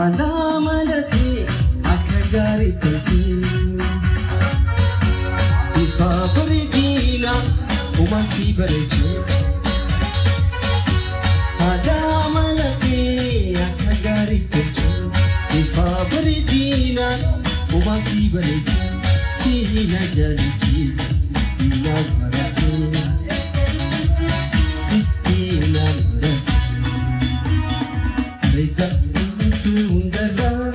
Hala malati akagari teki Ifa baridina umasi bareje Hala malati akagari teki Ifa baridina umasi bareje Sihina jali cheese Sihina baraje Sihina baraje Reza Tundara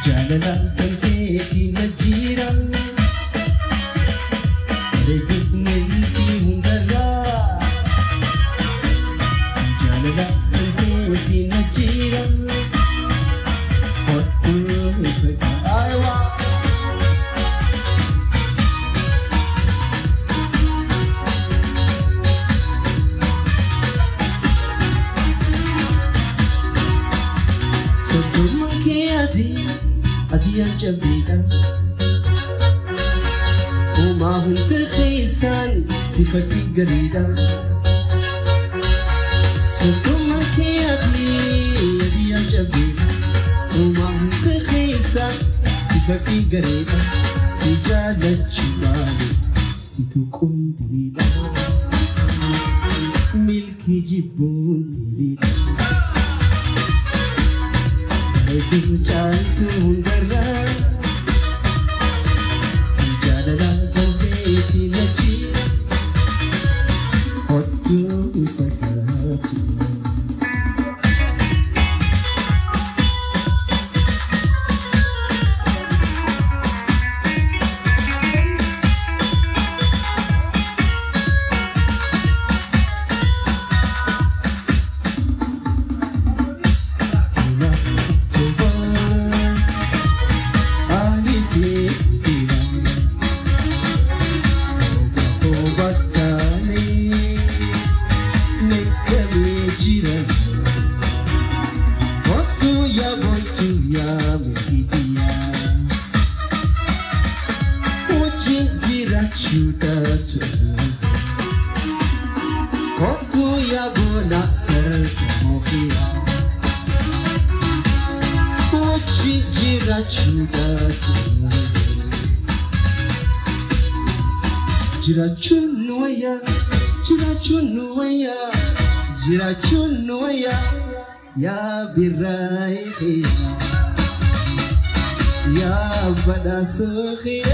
Jalala Tante Kinajira Redukmenti Tundara Jalala Tante Kinajira Hotu Aywa Adi ajabida Uma hunte khisan sifati garida Sotoma ke adi ajabida Uma hunte khisan sifati garida Sijala chibali situkun dirida Milki jibun dirida Itu cantum darah Jadalah terbeti leci Otu pakati Jirachunuaya ya birai ya badasuhi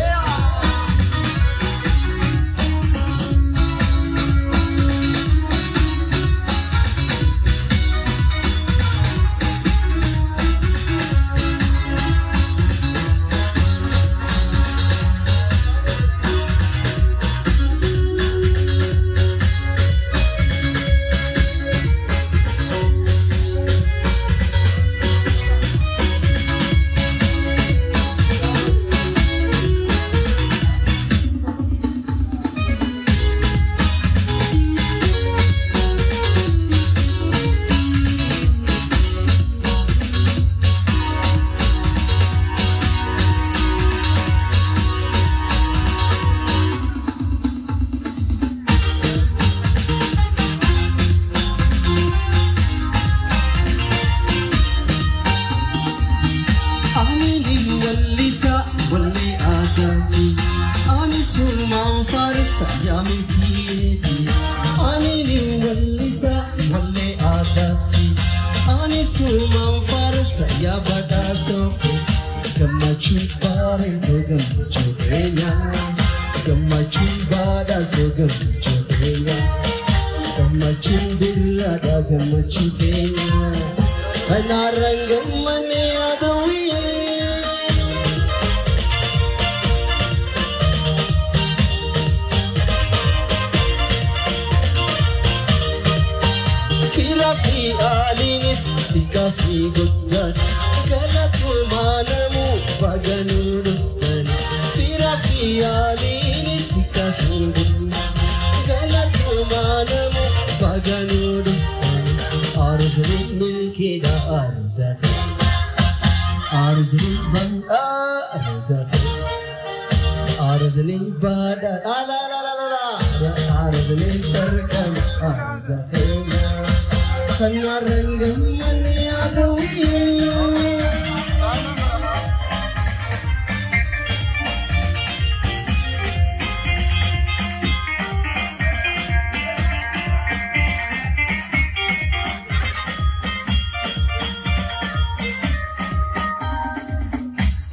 Karena renggam mania عدوية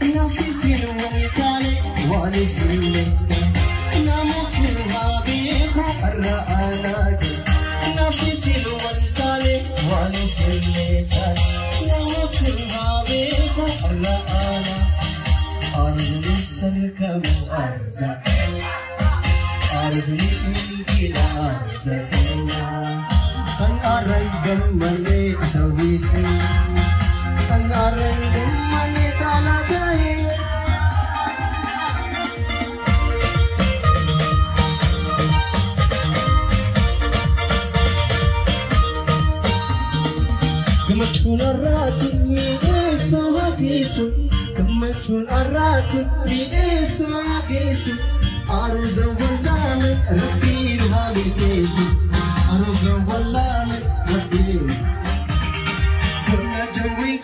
نفسي والكالي واني في الليل نموت الغابيق الرأاناك نفسي والكالي واني في الليل نموت الغابيق الرأاناك أرجلي سركم أرزق أرجلي إلى أرزق كان أرجل مني أدويتي كان أرجل مني تلاتي كمتشون الراتب بيسو كيسو كمتشون الراتب بيسو كيسو أرز والله ربي الهالي كيسو أرز والله ربي كنا جوي